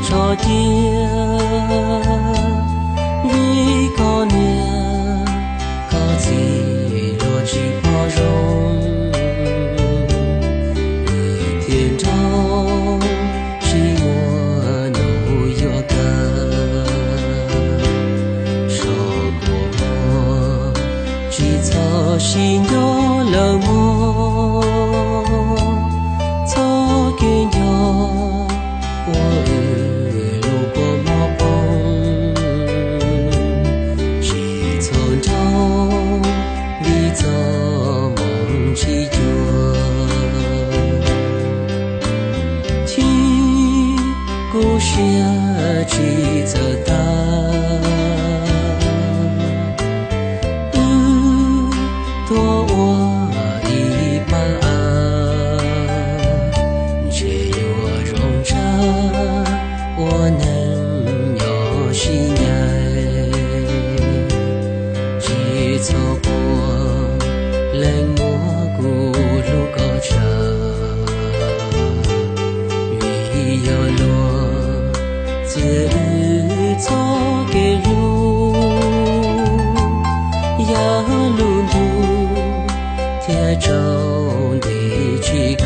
cho dia vì có nia có gì rồi chỉ bỏ rong thiên trong chỉ mùa nụ gió cờ sầu mùa chỉ cho xin gió lờ mùa cho kiên gió故事只走到多我一半只有我容着我能有心爱只走过冷漠古路高车雨要落自走给路，呀路路，铁中的几个。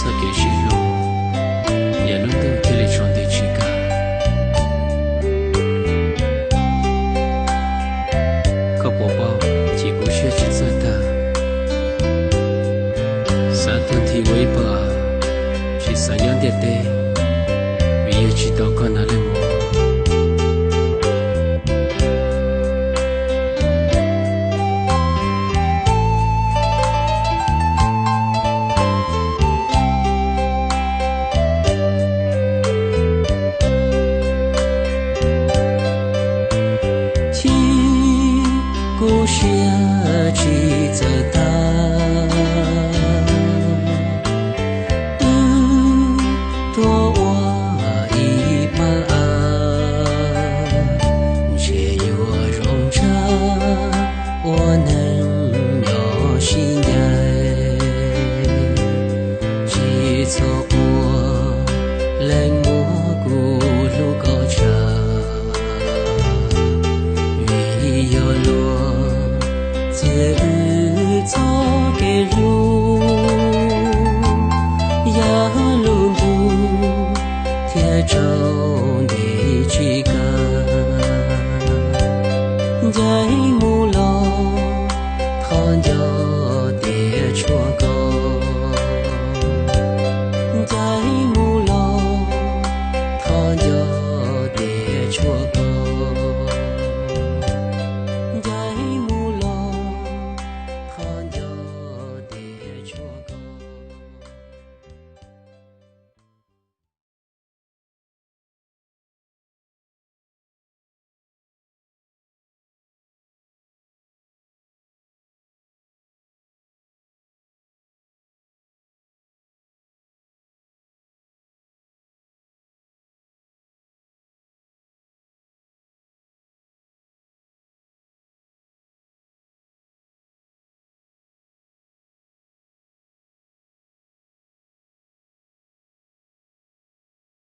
Sa ke shilu ya no te tele chonde chica ka po ba chi bu she chi sa ta sa tan thi wei pa chi sa nyan de te wi ye chi to ka na le mo故事只走到多我一半只有我容着我能有心爱只走